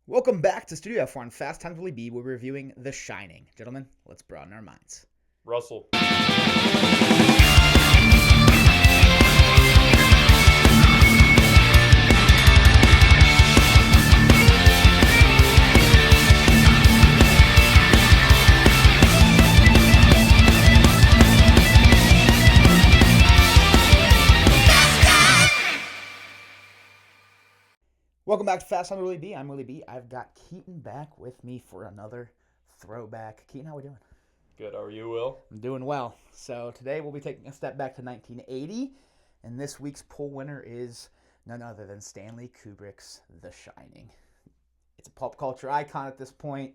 Welcome back to Studio F1 Fast Times Willy B. We're reviewing The Shining. Gentlemen, let's broaden our minds. Russell. Welcome back to Fast Times Willy B. I'm Willy B. I've got Keaton back with me for another throwback. Keaton, how we doing? Good. How are you, Will? I'm doing well. So today we'll be taking a step back to 1980, and this week's poll winner is none other than Stanley Kubrick's The Shining. It's a pop culture icon at this point.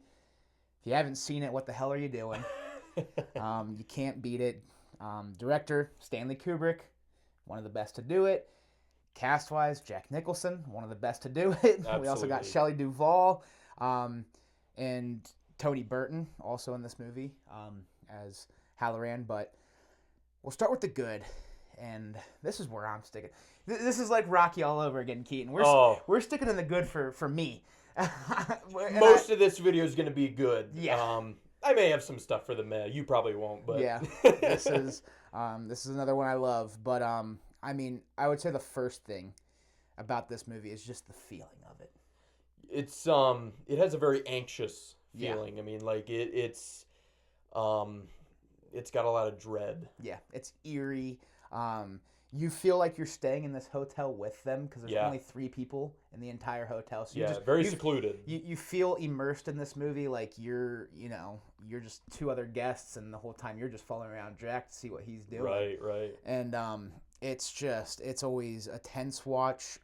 If you haven't seen it, what the hell are you doing? You can't beat it. Director, Stanley Kubrick, one of the best to do it. Cast-wise, Jack Nicholson, one of the best to do it. Absolutely. We also got Shelley Duvall and Tony Burton also in this movie as Halloran. But we'll start with the good, and this is where I'm sticking. This is like Rocky all over again, Keaton. We're sticking in the good for me. Most of this video is going to be good. Yeah. I may have some stuff for the meh. You probably won't, but yeah, this is another one I love. But I mean, I would say the first thing about this movie is just the feeling of it. It has a very anxious feeling. Yeah. I mean, like it's got a lot of dread. Yeah, it's eerie. You feel like you're staying in this hotel with them because there's only 3 people in the entire hotel. So very secluded. You feel immersed in this movie like you're just 2 other guests, and the whole time you're just following around Jack to see what he's doing. Right. And it's always a tense watch.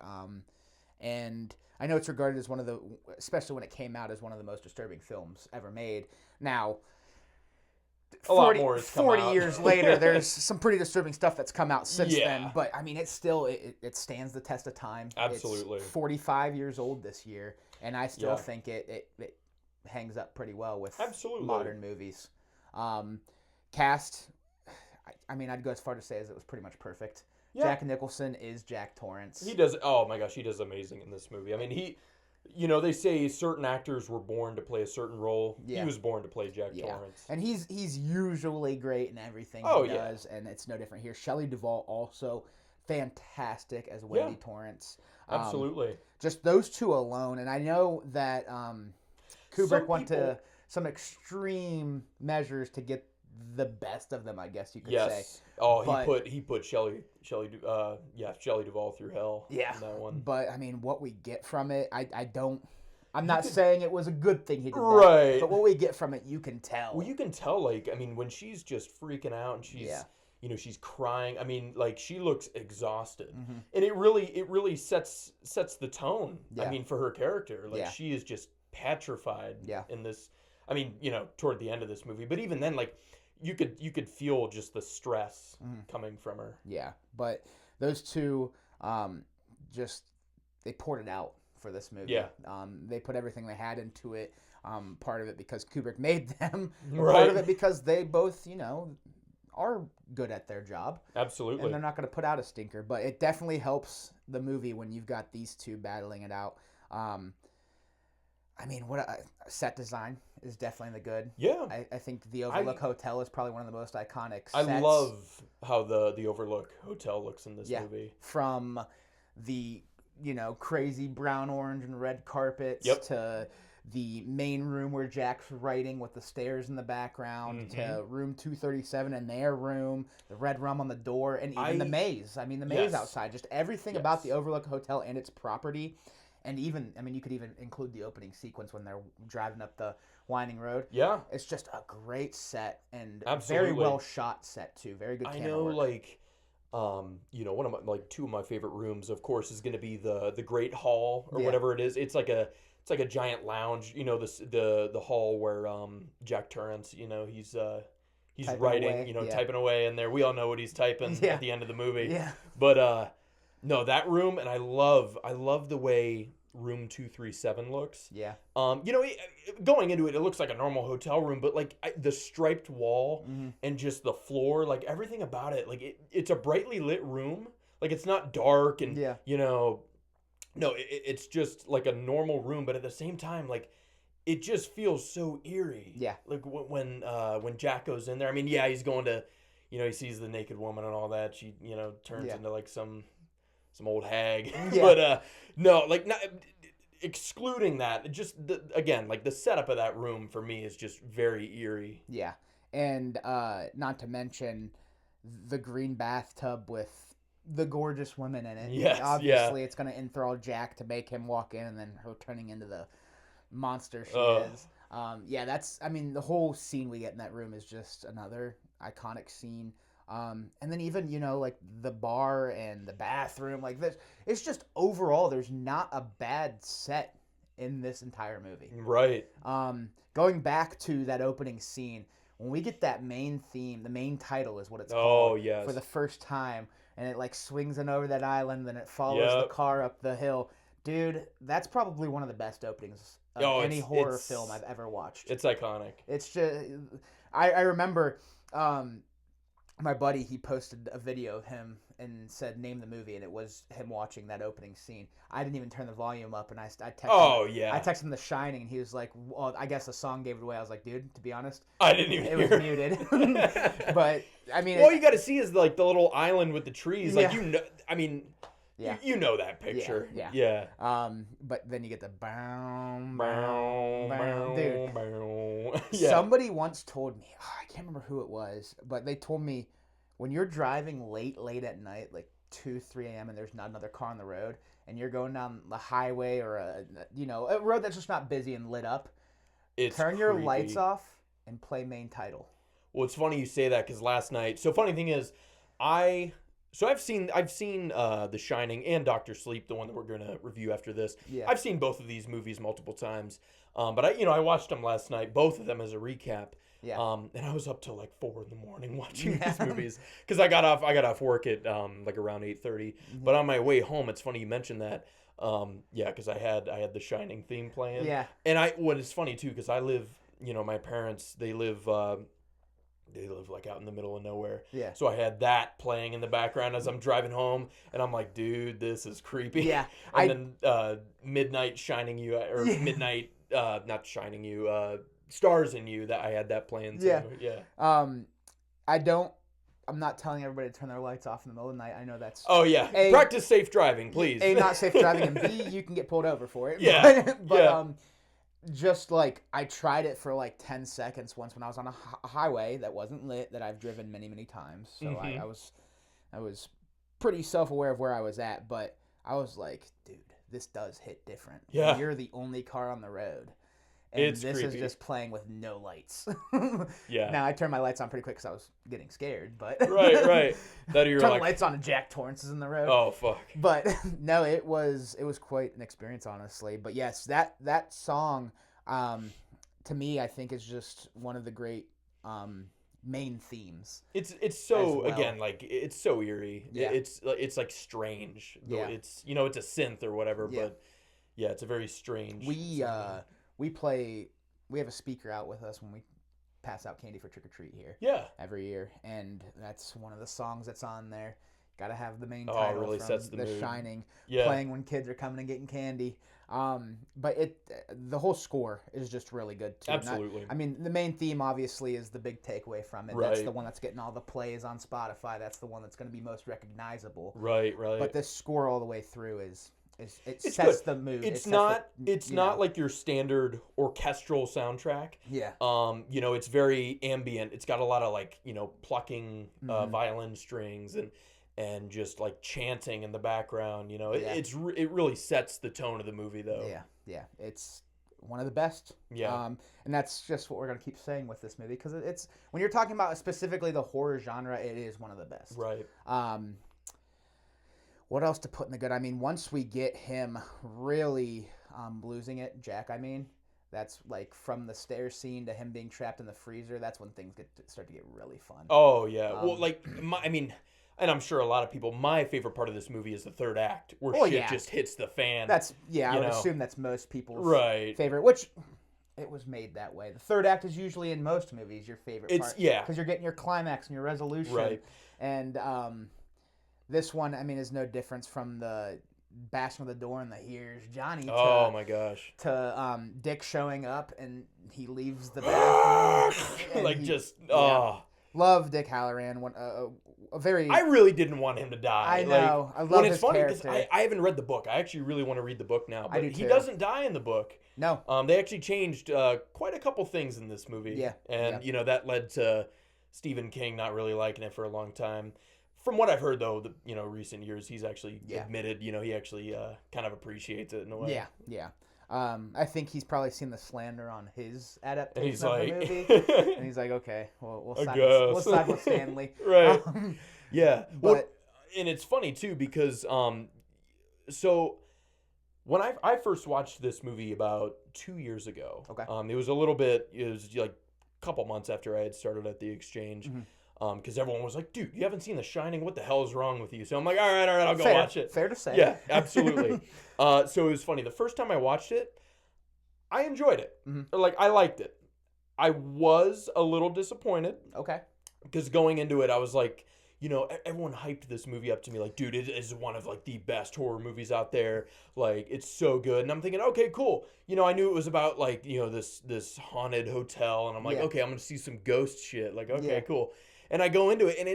And I know it's regarded as especially when it came out, as one of the most disturbing films ever made. Now, 40 years later, there's some pretty disturbing stuff that's come out since then. But I mean, it stands the test of time. Absolutely. It's 45 years old this year, and I still think it hangs up pretty well with modern movies. Cast, I mean, I'd go as far to say as it was pretty much perfect. Yeah. Jack Nicholson is Jack Torrance. He does. Oh my gosh, he does amazing in this movie. I mean, they say certain actors were born to play a certain role. Yeah. He was born to play Jack Torrance. And he's usually great in everything he does, and it's no different here. Shelley Duvall also fantastic as Wendy Torrance. Absolutely. Just those 2 alone, and I know that Kubrick went to some extreme measures to get the best of them, I guess you could say. Oh, he put Shelley Duvall through hell. Yeah, in that one. But I mean, what we get from it, I'm not saying it was a good thing he did that, right? But what we get from it, you can tell. Well, you can tell. Like, I mean, when she's just freaking out and she's crying. I mean, like, she looks exhausted, and it really sets the tone. Yeah. I mean, for her character, like she is just petrified. Yeah. In this, I mean, toward the end of this movie, but even then, like, you could feel just the stress coming from her. Yeah, but those 2, they poured it out for this movie. Yeah. They put everything they had into it. Part of it because Kubrick made them. Right. Part of it because they both, are good at their job. Absolutely. And they're not going to put out a stinker. But it definitely helps the movie when you've got these 2 battling it out. I mean, set design is definitely the good. Yeah. I think the Overlook Hotel is probably one of the most iconic sets. I love how the Overlook Hotel looks in this movie. From the, crazy brown, orange, and red carpets to the main room where Jack's writing with the stairs in the background to room 237 and their room, the red rum on the door, and even the maze. I mean, the maze outside. Just everything about the Overlook Hotel and its property. And even, I mean, you could even include the opening sequence when they're driving up the winding road. Yeah. It's just a great set and very well shot set, too. Very good camera work. Like, one of 2 of my favorite rooms, of course, is going to be the Great Hall or whatever it is. It's like a giant lounge, the hall where Jack Torrance, he's typing writing, away. Typing away in there. We all know what he's typing at the end of the movie. Yeah. But no, that room, and I love the way room 237 looks. Yeah. Going into it, it looks like a normal hotel room, but like the striped wall and just the floor, like everything about it, like it's a brightly lit room. Like it's not dark and No, it's just like a normal room, but at the same time, like it just feels so eerie. Yeah. Like when Jack goes in there, I mean, yeah, he's going to, he sees the naked woman and all that. She, turns into like some old hag. Yeah. But no, like not excluding that, just again, like the setup of that room for me is just very eerie. Yeah. And not to mention the green bathtub with the gorgeous women in it. Yes, obviously it's going to enthrall Jack to make him walk in, and then her turning into the monster she is. The whole scene we get in that room is just another iconic scene. And then even, like the bar and the bathroom, like this, it's just overall, there's not a bad set in this entire movie. Right. Going back to that opening scene, when we get that main theme, the main title is what it's called. Oh, yes. For the first time, and it like swings in over that island, then it follows the car up the hill. Dude, that's probably one of the best openings of any horror film I've ever watched. It's iconic. It's just, I remember my buddy, he posted a video of him and said, name the movie, and it was him watching that opening scene. I didn't even turn the volume up, and I texted him. I texted him The Shining, and he was like, well, I guess the song gave it away. I was like, dude, to be honest, I didn't even hear it. was muted. But, I mean... All you got to see is, like, the little island with the trees. Like, Yeah. You know that picture. Yeah. But then you get the bow, dude. Yeah. Somebody once told me, I can't remember who it was, but they told me when you're driving late at night, like 2, 3 a.m. and there's not another car on the road, and you're going down the highway or a road that's just not busy and lit up, turn your lights off and play main title. Well, it's funny you say that because last night. So funny thing is, I've seen The Shining and Doctor Sleep, the one that we're going to review after this. Yeah. I've seen both of these movies multiple times. But I watched them last night, both of them as a recap. Yeah. And I was up till like 4 a.m. watching these movies because I got off work at like around 8:30. Mm-hmm. But on my way home, it's funny you mentioned that. Because I had The Shining theme playing. Yeah. And what is funny too, because I live, my parents, they live like out in the middle of nowhere. Yeah. So I had that playing in the background as I'm driving home, and I'm like, dude, this is creepy. Yeah. And then Midnight Shining You, or Midnight, not Shining You, Stars in You, that I had that playing too. Yeah. I'm not telling everybody to turn their lights off in the middle of the night. I know that's... Oh, yeah. Practice safe driving, please. A, not safe driving, and B, you can get pulled over for it. Yeah. But just like, I tried it for like 10 seconds once when I was on a highway that wasn't lit, that I've driven many, many times. So I was pretty self-aware of where I was at, but I was like, dude, this does hit different. Yeah. You're the only car on the road. And it's this creepy. is just playing with no lights. Yeah. Now, I turned my lights on pretty quick because I was getting scared, but... Right. That you're turn like... the lights on and Jack Torrance is in the road. Oh, fuck. But, no, it was quite an experience, honestly. But, yes, that song, to me, I think is just one of the great main themes. It's so, well. again, like, it's so eerie. Yeah. It's like it's, it's a synth or whatever, but, yeah, it's a very strange... We have a speaker out with us when we pass out candy for trick or treat here. Yeah. Every year, and that's one of the songs that's on there. Got to have the main title really from sets the The mood. Shining Yeah. playing when kids are coming and getting candy. But the whole score is just really good too. Absolutely. The main theme obviously is the big takeaway from it. Right. That's the one that's getting all the plays on Spotify. That's the one that's going to be most recognizable. Right. But this score all the way through it it's sets good. the mood. It's not like your standard orchestral soundtrack. Yeah. It's very ambient. It's got a lot of like, plucking violin strings and just like chanting in the background. It really sets the tone of the movie though. Yeah. It's one of the best. Yeah. And that's just what we're going to keep saying with this movie, because it's, when you're talking about specifically the horror genre, it is one of the best. Right. What else to put in the good? Once we get him really losing it, Jack, that's like from the stairs scene to him being trapped in the freezer, that's when things start to get really fun. Oh, yeah. And I'm sure a lot of people, my favorite part of this movie is the third act, where shit just hits the fan. I would assume that's most people's favorite, which it was made that way. The third act is usually in most movies your favorite part. Yeah. Because you're getting your climax and your resolution. Right. And this one, is no difference from the bashing on the door, and here's Johnny. Oh my gosh! To Dick showing up, and he leaves the bathroom. Like love Dick Halloran. A very. I really didn't want him to die. I know. I love his character. I haven't read the book. I actually really want to read the book now. But he too. doesn't die in the book. No. They actually changed quite a couple things in this movie. Yeah. And that led to Stephen King not really liking it for a long time. From what I've heard, though, recent years, he's actually admitted, he actually kind of appreciates it in a way. Yeah, yeah. I think he's probably seen the slander on his adaptation of the movie, and he's like, okay, well, we'll side with Stanley. Right. Yeah. But and it's funny, too, because so when I first watched this movie about 2 years ago, it was like a couple months after I had started at the Exchange. Mm-hmm. Because everyone was like, dude, you haven't seen The Shining? What the hell is wrong with you? So I'm like, all right, I'll go watch it. Fair to say. Yeah, absolutely. So it was funny. The first time I watched it, I enjoyed it. Mm-hmm. Like, I liked it. I was a little disappointed. Okay. Because going into it, I was like, everyone hyped this movie up to me. Like, dude, it is one of, like, the best horror movies out there. Like, it's so good. And I'm thinking, okay, cool. I knew it was about, like, this haunted hotel. And I'm like, okay, I'm going to see some ghost shit. Like, okay, cool. And I go into it, and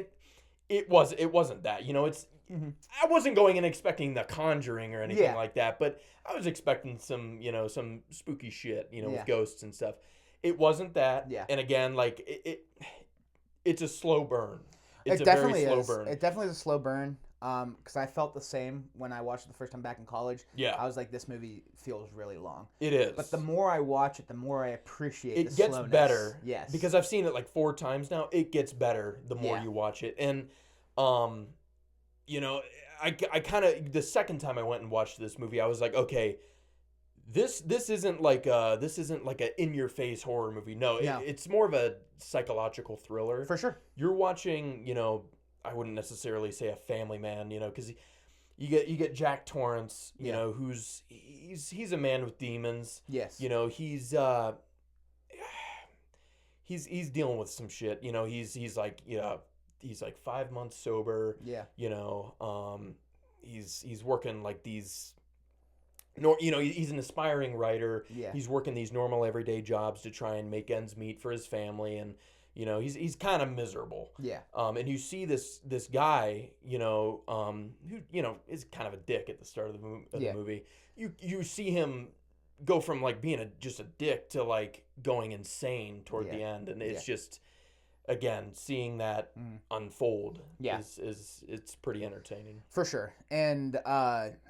it wasn't that. It's I wasn't going in expecting The Conjuring or anything like that, but I was expecting some spooky shit, with ghosts and stuff. It wasn't that. Yeah. And again, like it's a slow burn. It's it a very definitely slow is. burn. It definitely is a slow burn. Because I felt the same when I watched it the first time back in college. Yeah. I was like, this movie feels really long. It is. But the more I watch it, the more I appreciate the gets slowness. better. Yes. Because I've seen it like 4 times now. It gets better the more you watch it. And, I kind of, the second time I went and watched this movie, I was like, okay, this isn't like a in-your-face horror movie. No. It's more of a psychological thriller. For sure. You're watching, I wouldn't necessarily say a family man, because you get Jack Torrance, who's he's a man with demons. Yes. He's dealing with some shit. He's like 5 months sober. Yeah. He's working like these. He's an aspiring writer. Yeah. He's working these normal everyday jobs to try and make ends meet for his family, and he's kind of miserable. Yeah. And you see this guy, who is kind of a dick at the start of the movie. You see him go from like being just a dick to like going insane toward the end, and it's just, again, seeing that unfold is it's pretty entertaining. For sure. And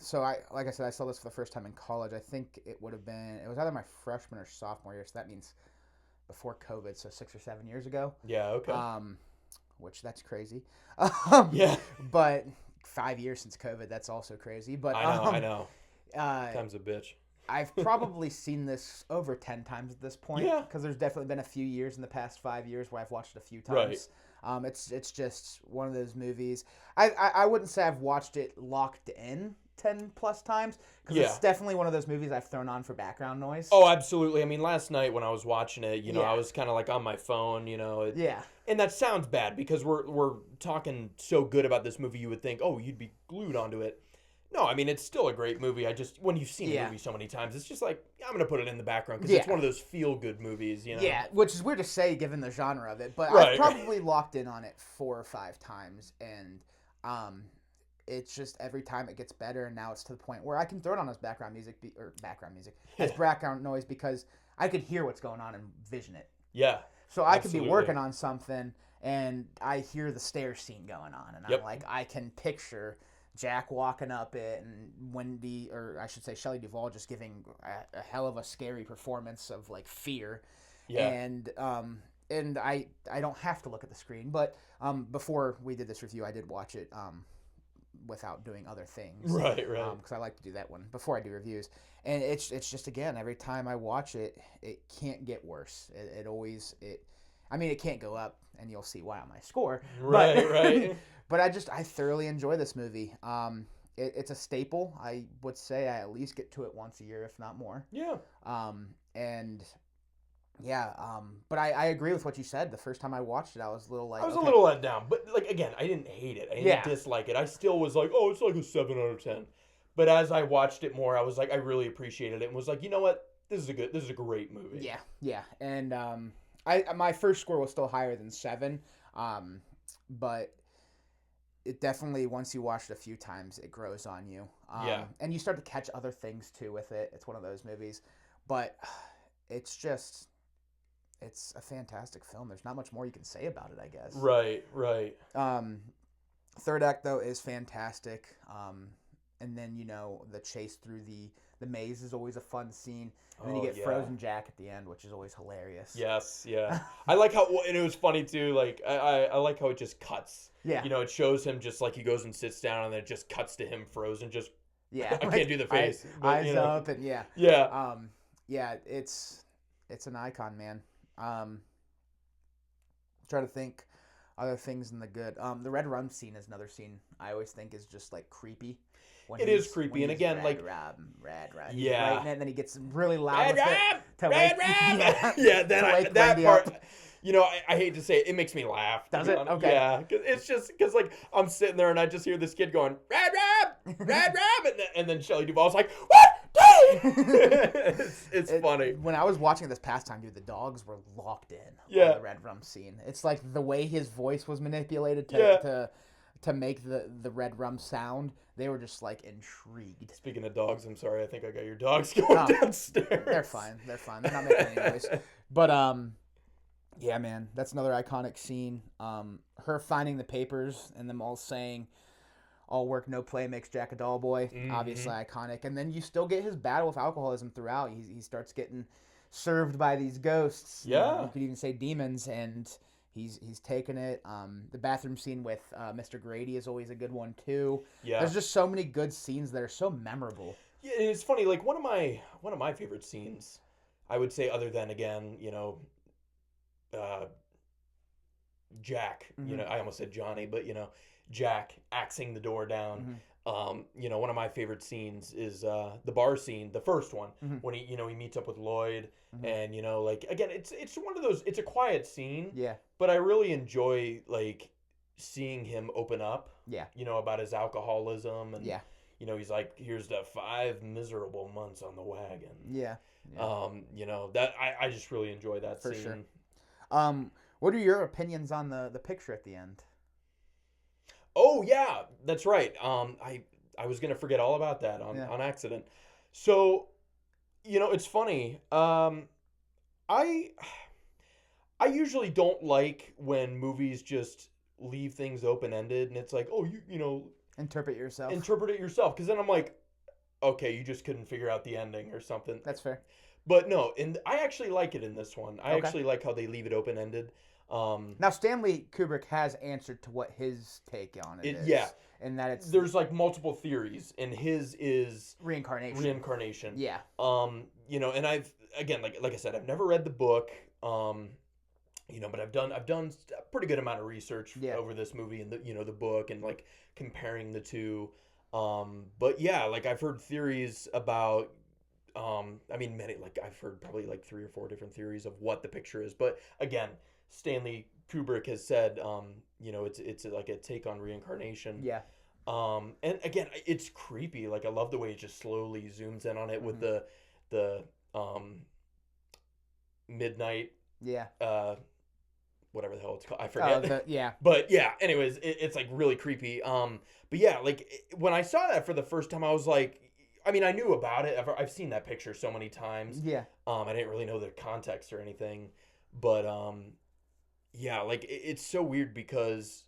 so like I said, I saw this for the first time in college. I think it was either my freshman or sophomore year, so that means before COVID, so 6 or 7 years ago. Yeah, okay. Which that's crazy. Yeah. But 5 years since COVID, that's also crazy. But I know. Time's a bitch. I've probably seen this over 10 times at this point. Yeah. Because there's definitely been a few years in the past 5 years where I've watched it a few times. Right. It's just one of those movies. I wouldn't say I've watched it locked in 10 plus times, because it's definitely one of those movies I've thrown on for background noise. Oh, absolutely. I mean, last night when I was watching it, I was kind of like on my phone, And that sounds bad because we're talking so good about this movie, you would think, oh, you'd be glued onto it. No, I mean, it's still a great movie. When you've seen a movie so many times, it's just like, I'm going to put it in the background because it's one of those feel-good movies, Yeah, which is weird to say given the genre of it, but I've probably locked in on it 4 or 5 times, and it's just every time it gets better, and now it's to the point where I can throw it on as background noise, because I could hear what's going on and vision it. Yeah. So I could be working on something, and I hear the stairs scene going on, and I'm like, I can picture Jack walking up it, and Shelley Duvall just giving a hell of a scary performance of like fear. Yeah. And I don't have to look at the screen, but before we did this review, I did watch it without doing other things. Right. Because I like to do that one before I do reviews, and it's just, again, every time I watch it, it can't get worse. It can't go up, and you'll see why on my score. Right. But I thoroughly enjoy this movie. It's a staple. I would say I at least get to it once a year, if not more. Yeah. But I agree with what you said. The first time I watched it, I was a little like... I was a little let down. But, like, again, I didn't hate it. I didn't dislike it. I still was like, oh, it's like a 7 out of 10. But as I watched it more, I was like, I really appreciated it and was like, you know what? This is a great movie. Yeah. And my first score was still higher than 7, but it definitely, once you watch it a few times, it grows on you. And you start to catch other things too with it. It's one of those movies, but it's a fantastic film. There's not much more you can say about it, I guess. Right. Third act though is fantastic. And then the chase through the maze is always a fun scene. And then you get Frozen Jack at the end, which is always hilarious. Yes, yeah. I like how, and it was funny too. Like I like how it just cuts. Yeah. It shows him just like he goes and sits down, and then it just cuts to him frozen. Just yeah. I can't do the face. Eyes up and yeah. Yeah. Yeah. It's an icon, man. Try to think other things in the good. The Red Rum scene is another scene I always think is just like creepy. It is creepy, and again, Red Rum. Yeah, right, and then he gets really loud. Red Rum. Yeah. Then that part. I hate to say it, it makes me laugh. Does it? Okay. Yeah, because like I'm sitting there and I just hear this kid going Red Rum, and then Shelley Duvall's like what? it's funny. When I was watching it this past time, dude, the dogs were locked in. Yeah. On the Red Rum scene. It's like the way his voice was manipulated to make the Red Rum sound. They were just like intrigued. Speaking of dogs, I'm sorry. I think I got your dogs going downstairs. They're fine. They're not making any noise. But yeah, man, that's another iconic scene. Her finding the papers and them all saying, "All work, no play makes Jack a dull boy." Mm-hmm. Obviously iconic. And then you still get his battle with alcoholism throughout. He starts getting served by these ghosts. Yeah. You could even say demons, and he's taken it. The bathroom scene with Mr. Grady is always a good one too. Yeah. There's just so many good scenes that are so memorable. Yeah, and it's funny. Like one of my favorite scenes, I would say, other than again, Jack. Mm-hmm. I almost said Johnny, but Jack axing the door down. Mm-hmm. One of my favorite scenes is the bar scene, the first one, mm-hmm. when he meets up with Lloyd, mm-hmm. and like again, it's one of those. It's a quiet scene. Yeah. But I really enjoy like seeing him open up. Yeah. About his alcoholism and. Yeah. He's like, here's the 5 miserable months on the wagon. Yeah. That I just really enjoy that for scene. Sure. What are your opinions on the picture at the end? Oh yeah, that's right. I was gonna forget all about that on accident. So, it's funny. I usually don't like when movies just leave things open ended, and it's like, oh, interpret it yourself, because then I'm like, okay, you just couldn't figure out the ending or something. That's fair. But no, and I actually like it in this one. I actually like how they leave it open ended. Now Stanley Kubrick has answered to what his take on it is. Yeah. And that there's like multiple theories, and his is reincarnation. Yeah. And I've again like I said, I've never read the book. But I've done a pretty good amount of research over this movie and the book and like comparing the two. But yeah, like I've heard theories about many, like I've heard probably like 3 or 4 different theories of what the picture is. But again, Stanley Kubrick has said it's like a take on reincarnation. Yeah. And again, it's creepy. Like I love the way it just slowly zooms in on it with the midnight. Yeah. Whatever the hell it's called, I forget. Yeah. But yeah, anyways, it's like really creepy. But yeah, like when I saw that for the first time, I was like, I knew about it. I've seen that picture so many times. Yeah. I didn't really know the context or anything, but yeah, like it's so weird because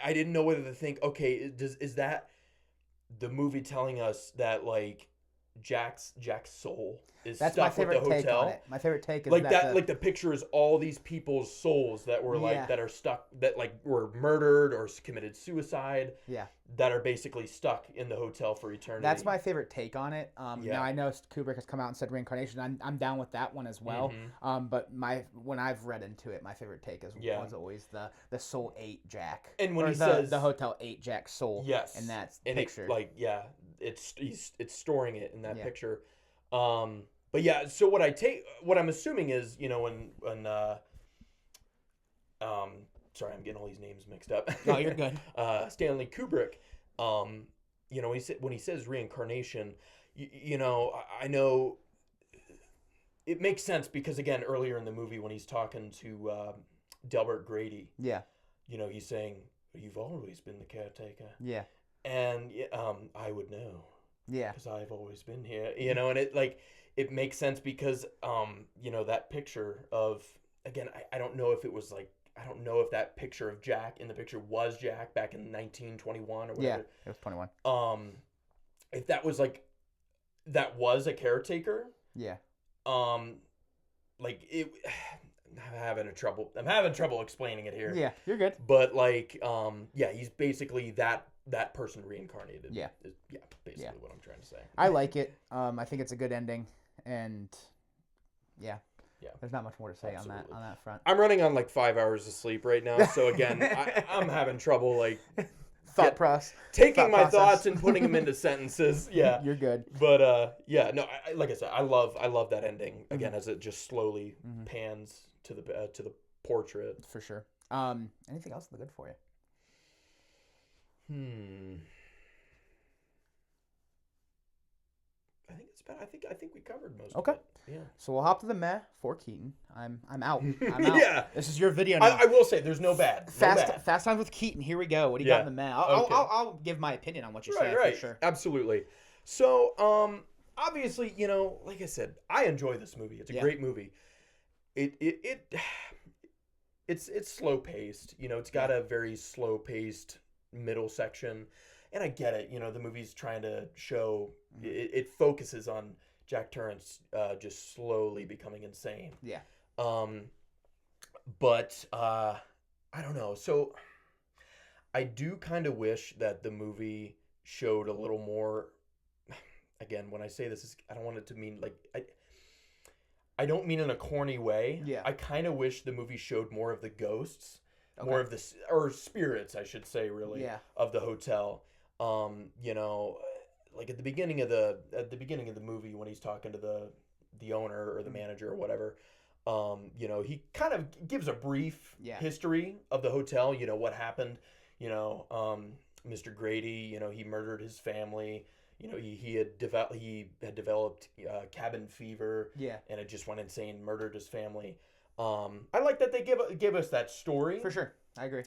I didn't know whether to think, okay, is that the movie telling us that like Jack's soul is That's stuck with the hotel? Take on it. My favorite take is like that like the picture is all these people's souls that were like that are stuck, that like were murdered or committed suicide. Yeah. That are basically stuck in the hotel for eternity. That's my favorite take on it. Now I know Kubrick has come out and said reincarnation. I'm down with that one as well. Mm-hmm. But when I've read into it, my favorite take was always the soul ate Jack. And when he says the hotel ate Jack's soul. Yes. And that's and picture. It's storing it in that picture. But yeah, so what I'm assuming is, when sorry, I'm getting all these names mixed up. No, you're good. Stanley Kubrick you know, when he says reincarnation, you know, I know it makes sense because again, earlier in the movie when he's talking to Delbert Grady, Yeah. you know, he's saying, "You've always been the caretaker." Yeah. And I would know. Yeah. Because I've always been here, you know, and it makes sense because you know, that picture of, again, I don't know if it was like, I don't know if that picture of Jack in the picture was Jack back in 1921 or whatever. Yeah, it was 21. If that was like, that was a caretaker. Yeah. Like it, I'm having trouble explaining it here. Yeah, you're good. But like, yeah, he's basically that person reincarnated. Yeah. Yeah, basically what I'm trying to say. I like it. I think it's a good ending, and yeah, there's not much more to say on that front. I'm running on like 5 hours of sleep right now, so again, I'm having trouble like taking my thoughts and putting them into sentences. Yeah, you're good. But yeah, no, like I said, I love that ending again as it just slowly pans to the portrait. For sure. Anything else good for you? I think it's about. I think we covered most. Okay. Of it. Yeah. So we'll hop to the meh for Keaton. I'm out. Yeah. This is your video now. I will say there's no bad. Fast Times with Keaton. Here we go. What do you got in the meh? I'll give my opinion on what you said. Right. For sure. Absolutely. So obviously, you know, like I said, I enjoy this movie. It's a great movie. It's slow paced. You know, it's got a very slow paced middle section. And I get it, you know, the movie's trying to show, it focuses on Jack Torrance just slowly becoming insane. Yeah. But I don't know. So I do kind of wish that the movie showed a little more, again, when I say this, I don't want it to mean like, I don't mean in a corny way. Yeah. I kind of wish the movie showed more of the ghosts, more of the, or spirits, I should say, really, of the hotel. You know, like at the beginning of the movie when he's talking to the owner or the manager or whatever, you know, he kind of gives a brief history of the hotel, you know, what happened, you know, Mr. Grady, you know, he murdered his family, you know, he had developed cabin fever, and it just went insane, murdered his family. I like that they give us that story. For sure. I agree.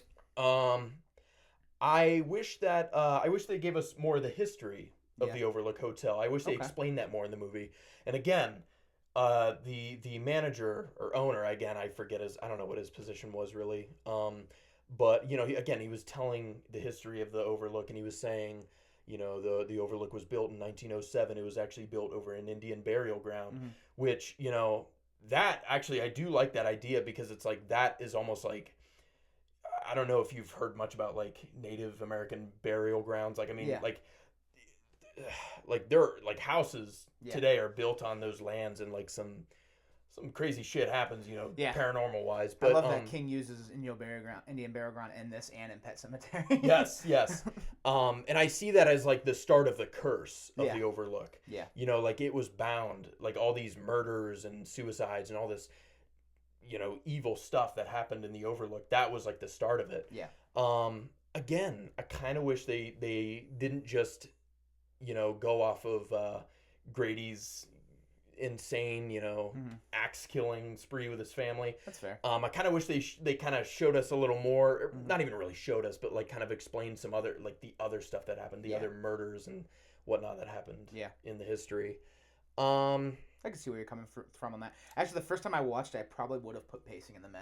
I wish they gave us more of the history of the Overlook Hotel. I wish they explained that more in the movie. And again, the manager or owner, again, I don't know what his position was really. But you know, he was telling the history of the Overlook, and he was saying, you know, the Overlook was built in 1907. It was actually built over an Indian burial ground, which, you know, that actually I do like that idea because it's like that is almost like, I don't know if you've heard much about like Native American burial grounds. Like, I mean, like there are like houses today are built on those lands, and like some crazy shit happens, you know, paranormal wise. But I love that King uses Indian burial ground in this and in Pet Sematary. yes. And I see that as like the start of the curse of the Overlook. Yeah. You know, like it was bound, like all these murders and suicides and all this, you know, evil stuff that happened in the Overlook. That was like the start of it. Yeah. Again, I kind of wish they didn't just, you know, go off of Grady's insane, you know, axe killing spree with his family. That's fair. I kind of wish they kind of showed us a little more, not even really showed us, but like kind of explained some other, like the other stuff that happened, the other murders and whatnot that happened in the history. I can see where you're coming from on that. Actually, the first time I watched it, I probably would have put pacing in the meh.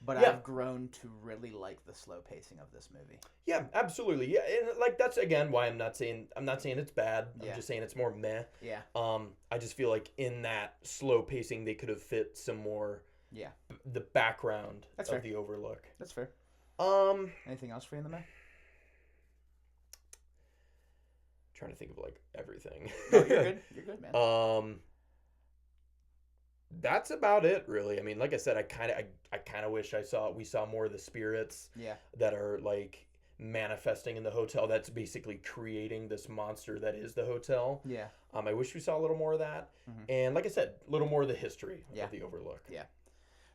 But I've grown to really like the slow pacing of this movie. Yeah, absolutely. Yeah, and like that's again why I'm not saying it's bad. I'm just saying it's more meh. Yeah. I just feel like in that slow pacing they could have fit some more the background of the Overlook. That's fair. Anything else for you in the meh? Trying to think of like everything. No, you're good. You're good, man. That's about it, really. I mean, like I said, I kind of wish we saw more of the spirits that are like manifesting in the hotel. That's basically creating this monster that is the hotel. Yeah. I wish we saw a little more of that, and like I said, a little more of the history of the Overlook. Yeah.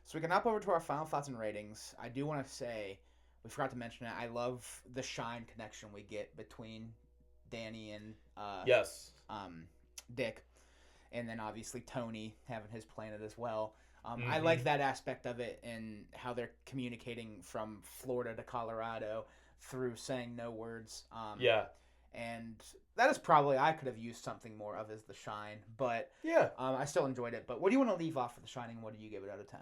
So we can hop over to our final thoughts and ratings. I do want to say we forgot to mention it. I love the Shine connection we get between Danny and yes, Dick, and then obviously Tony having his planet as well. Mm-hmm. I like that aspect of it and how they're communicating from Florida to Colorado through saying no words. Yeah. And that is probably, I could have used something more of as The Shine, but Yeah. I still enjoyed it. But what do you want to leave off for The Shining? What do you give it out of 10?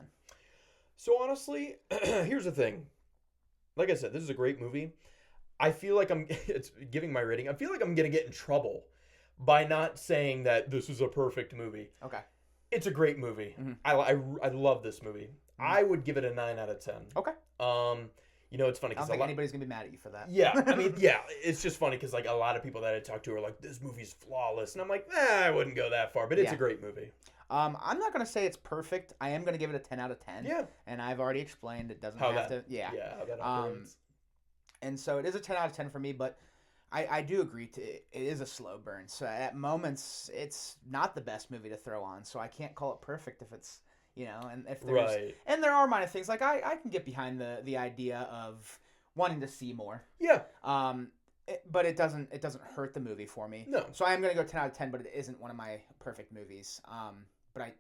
So honestly, here's the thing. Like I said, this is a great movie. I feel like it's giving my rating. I feel like I'm going to get in trouble by not saying that this is a perfect movie. Okay. It's a great movie. Mm-hmm. I love this movie. Mm-hmm. I would give it a 9 out of 10. Okay. You know, it's funny I don't because think anybody's gonna be mad at you for that. Yeah, I mean, yeah, it's just funny because like a lot of people that I talk to are like, "This movie's flawless," and I'm like, I wouldn't go that far, but it's a great movie. I'm not gonna say it's perfect. I am gonna give it a 10 out of 10. Yeah. And I've already explained it doesn't have to. Yeah. Yeah. How that operates. And so it is a 10 out of 10 for me, but I do agree it is a slow burn. So at moments it's not the best movie to throw on. So I can't call it perfect if it's. And if there's and there are minor things like I can get behind the idea of wanting to see more. Yeah. But it doesn't hurt the movie for me. No. So I am gonna go 10 out of 10, but it isn't one of my perfect movies. But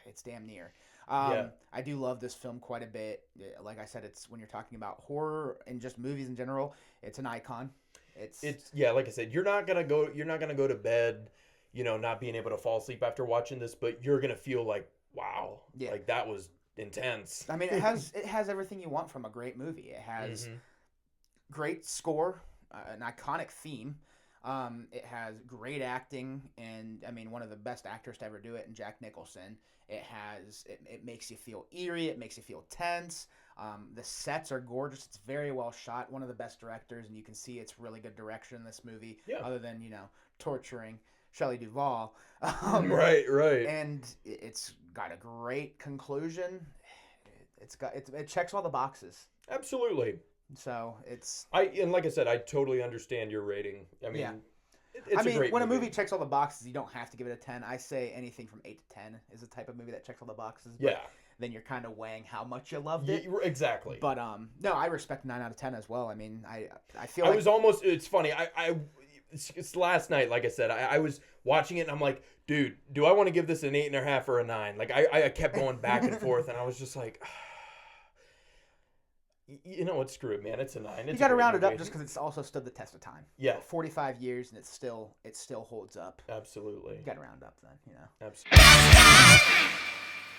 it's damn near. I do love this film quite a bit. Like I said, it's when you're talking about horror and just movies in general, it's an icon. It's like I said, you're not gonna go to bed, not being able to fall asleep after watching this, but you're gonna feel like, wow, like that was intense. I mean, it has everything you want from a great movie. It has great score, an iconic theme. It has great acting, and I mean, one of the best actors to ever do it in Jack Nicholson. It makes you feel eerie. It makes you feel tense. The sets are gorgeous. It's very well shot. One of the best directors, and you can see it's really good direction in this movie. Yeah. Other than torturing Shelley Duvall. Right. And it's got a great conclusion. It checks all the boxes. Absolutely. So it's and like I said, I totally understand your rating. I mean, it's a great when movie. a movie checks all the boxes, you don't have to give it a 10. I say anything from 8 to 10 is the type of movie that checks all the boxes. But then you're kind of weighing how much you loved it. Exactly. But no, I respect 9 out of 10 as well. I mean, I feel I was almost. It's funny. It's last night, like I said, I was watching it and I'm like, dude, do I want to give this an 8.5 or a 9? Like I kept going back and forth and I was just like, you know what, screw it, man. It's a 9. You got to round it up just because it's also stood the test of time. Yeah. 45 years and it still holds up. Absolutely. You got to round up then, Absolutely.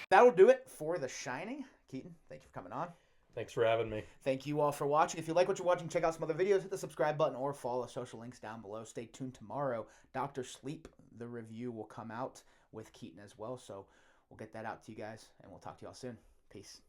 That'll do it for The Shining. Keaton, thank you for coming on. Thanks for having me. Thank you all for watching. If you like what you're watching, check out some other videos. Hit the subscribe button or follow the social links down below. Stay tuned tomorrow. Dr. Sleep, the review will come out with Keaton as well. So we'll get that out to you guys, and we'll talk to you all soon. Peace.